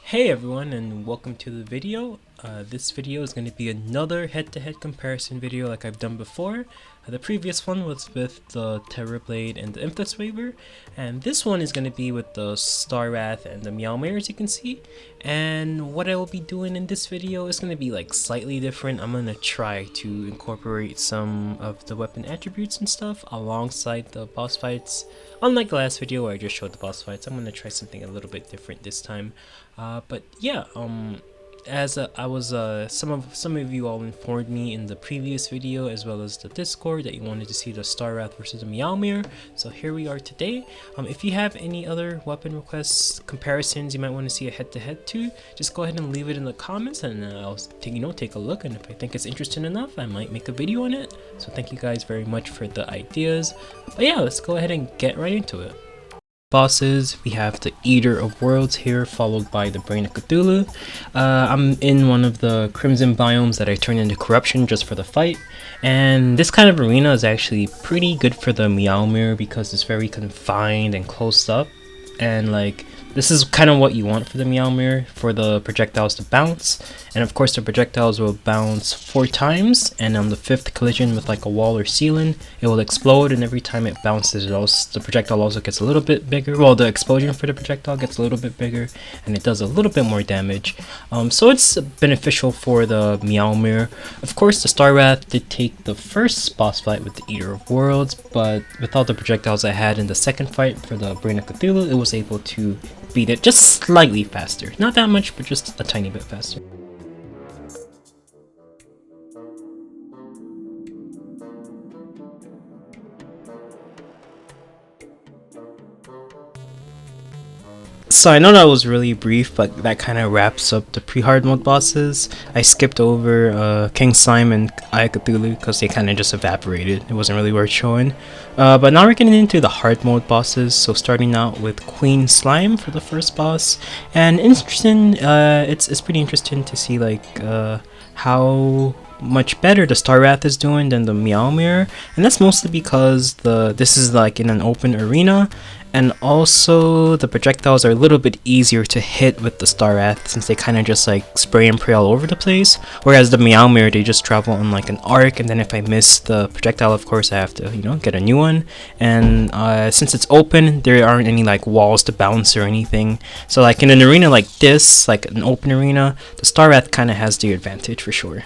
Hey everyone, and welcome to the video. This video is going to be another head-to-head comparison video like I've done before. The previous one was with the Terrorblade and the Influx Waver, and this one is going to be with the Starwrath and the Meowmere, as you can see. And what I will be doing in this video is going to be like slightly different. I'm going to try to incorporate some of the weapon attributes and stuff alongside the boss fights. Unlike the last video where I just showed the boss fights, I'm going to try something a little bit different this time. But yeah, as some of you all informed me in the previous video as well as the Discord that you wanted to see the Starwrath versus the Meowmere. So here we are today. If you have any other weapon requests, comparisons you might want to see a head-to-head to, just go ahead and leave it in the comments, and I'll take a look. And if I think it's interesting enough, I might make a video on it. So thank you guys very much for the ideas. But yeah, let's go ahead and get right into it. Bosses, we have the Eater of Worlds here, followed by the Brain of Cthulhu. I'm in one of the Crimson biomes that I turned into Corruption just for the fight, and this kind of arena is actually pretty good for the Meowmere because it's very confined and closed up, and like this is kind of what you want for the Meowmere, for the projectiles to bounce. And of course the projectiles will bounce 4 times, and on the 5th collision with like a wall or ceiling, it will explode, and every time it bounces the projectile also gets a little bit bigger. Well, the explosion for the projectile gets a little bit bigger, and it does a little bit more damage. So it's beneficial for the Meowmere. Of course the Starwrath did take the first boss fight with the Eater of Worlds, but without the projectiles I had in the second fight for the Brain of Cthulhu, it was able to beat it just slightly faster. Not that much, but just a tiny bit faster. So I know that was really brief, but that kind of wraps up the pre-hard mode bosses. I skipped over King Slime and Eye Cthulhu because they kind of just evaporated. It wasn't really worth showing. But now we're getting into the hard mode bosses. So starting out with Queen Slime for the first boss, and interesting. It's pretty interesting to see like how much better the Starwrath is doing than the Meowmere, and that's mostly because this is like in an open arena, and also the projectiles are a little bit easier to hit with the Starwrath since they kind of just like spray and pray all over the place, whereas the Meowmere, they just travel on like an arc, and then if I miss the projectile, of course I have to, you know, get a new one. And since it's open, there aren't any like walls to bounce or anything, so like in an arena like this, like an open arena, the Starwrath kind of has the advantage for sure.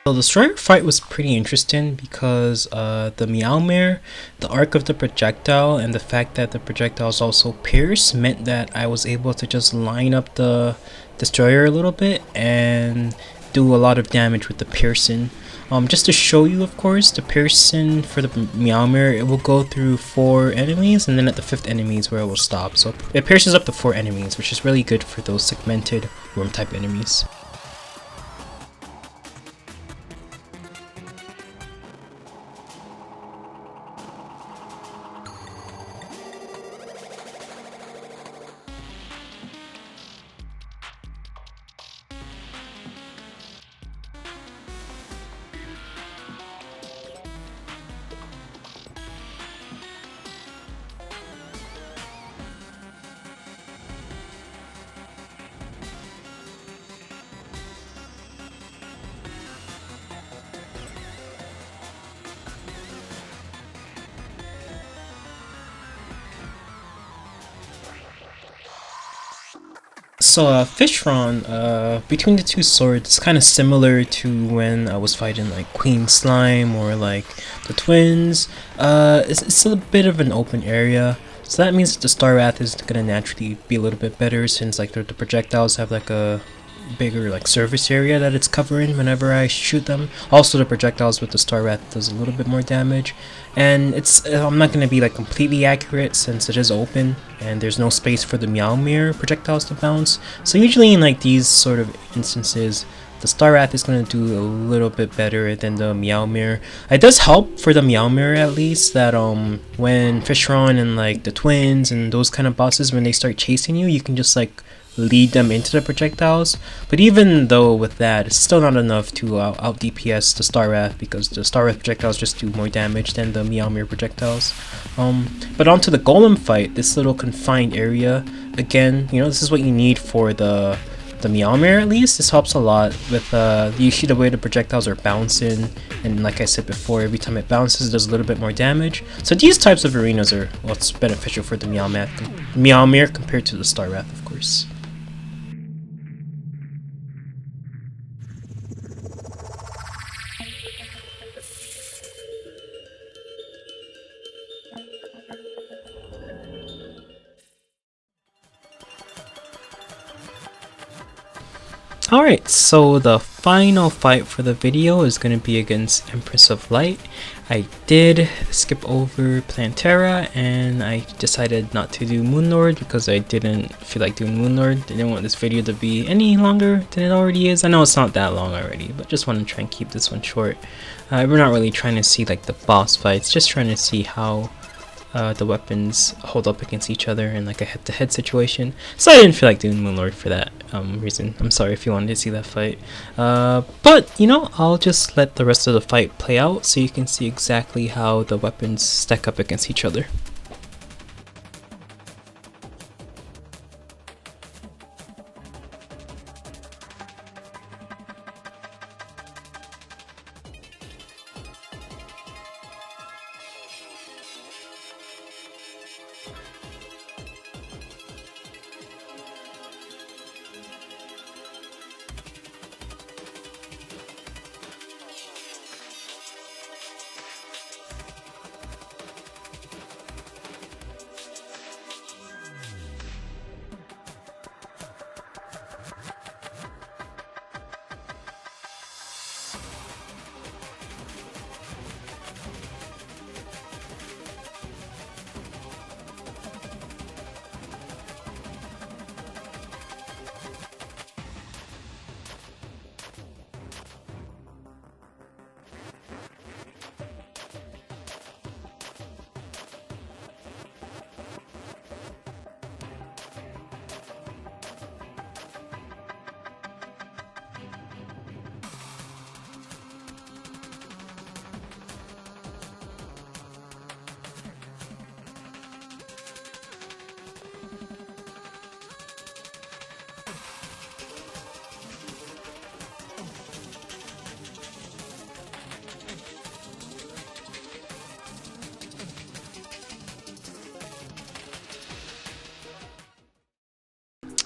So the Strider fight was pretty interesting because the Meowmere, the arc of the projectile, and the fact that the projectiles also pierce meant that I was able to just line up the destroyer a little bit and do a lot of damage with the piercing. Just to show you, of course, the piercing for the Meowmere, it will go through 4 enemies, and then at the 5th enemy is where it will stop. So it pierces up to 4 enemies, which is really good for those segmented worm type enemies. So Fishron, between the two swords, it's kind of similar to when I was fighting like Queen Slime or like the twins. It's a bit of an open area, so that means that the Starwrath is gonna naturally be a little bit better since like the projectiles have like a bigger like surface area that it's covering whenever I shoot them. Also, the projectiles with the Star Wrath does a little bit more damage, and I'm not gonna be like completely accurate since it is open and there's no space for the Meowmere projectiles to bounce. So usually in like these sort of instances, the Star Wrath is going to do a little bit better than the Meowmere. It does help for the Meowmere at least that when Fishron and like the twins and those kind of bosses, when they start chasing you, you can just like lead them into the projectiles. But even though with that, it's still not enough to out DPS the Star Wrath, because the Star Wrath projectiles just do more damage than the Meowmere projectiles. But onto the Golem fight, this little confined area, again, you know, this is what you need for the Meowmere at least. This helps a lot with you see the way the projectiles are bouncing, and like I said before, every time it bounces it does a little bit more damage. So these types of arenas are what's beneficial for the Meowmere compared to the Star Wrath, of course. Alright, so the final fight for the video is going to be against Empress of Light. I did skip over Plantera, and I decided not to do Moon Lord because I didn't feel like doing Moon Lord. I didn't want this video to be any longer than it already is. I know it's not that long already, but just want to try and keep this one short. We're not really trying to see like the boss fights, just trying to see how the weapons hold up against each other in like a head-to-head situation. So I didn't feel like doing Moon Lord for that reason. I'm sorry if you wanted to see that fight. But, you know, I'll just let the rest of the fight play out so you can see exactly how the weapons stack up against each other.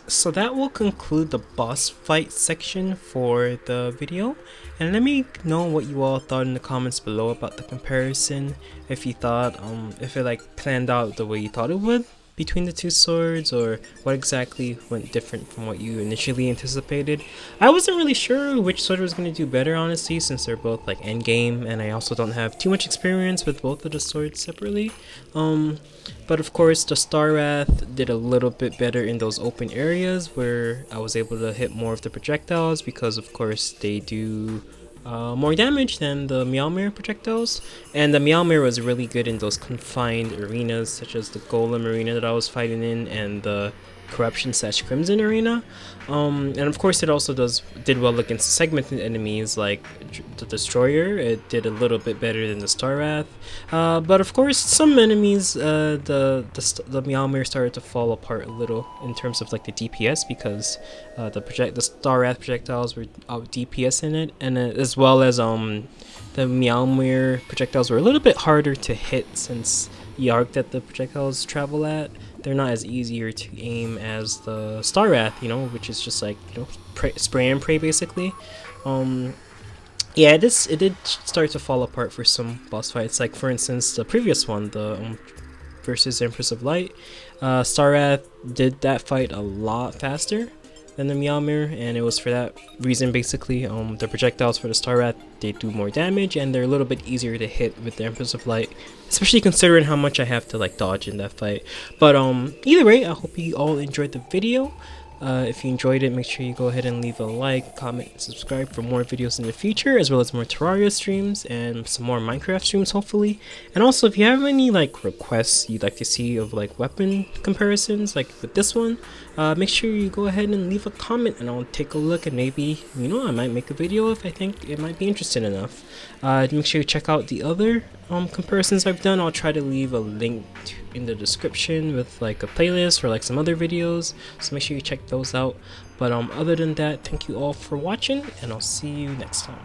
So that will conclude the boss fight section for the video, and let me know what you all thought in the comments below about the comparison. If you thought if it like planned out the way you thought it would between the two swords, or what exactly went different from what you initially anticipated. I wasn't really sure which sword was going to do better, honestly, since they're both like endgame, and I also don't have too much experience with both of the swords separately. But of course the Star Wrath did a little bit better in those open areas where I was able to hit more of the projectiles, because of course they do more damage than the Meowmere projectiles, and the Meowmere was really good in those confined arenas such as the Golem arena that I was fighting in and the Corruption/Crimson arena, and of course it also did well against the segmented enemies like the Destroyer. It did a little bit better than the Star Wrath, but of course some enemies the Meowmere started to fall apart a little in terms of like the DPS, because the Star Wrath projectiles were out DPS in it, and as well as the Meowmere projectiles were a little bit harder to hit since the arc that the projectiles travel at. They're not as easier to aim as the Star Wrath, you know, which is just like, you know, spray and pray basically. Yeah, it did start to fall apart for some boss fights. Like for instance, the previous one, the versus Empress of Light, Star Wrath did that fight a lot faster than the Meowmere, and it was for that reason basically. The projectiles for the Star Rat, they do more damage and they're a little bit easier to hit with the Empress of Light, especially considering how much I have to like dodge in that fight. But either way, I hope you all enjoyed the video. If you enjoyed it, make sure you go ahead and leave a like, comment, and subscribe for more videos in the future, as well as more Terraria streams and some more Minecraft streams hopefully. And also, if you have any like requests you'd like to see of like weapon comparisons like with this one, make sure you go ahead and leave a comment and I'll take a look, and maybe, you know, I might make a video if I think it might be interesting enough. Make sure you check out the other comparisons I've done. I'll try to leave a link in the description with like a playlist or like some other videos, so make sure you check those out. But other than that, thank you all for watching, and I'll see you next time.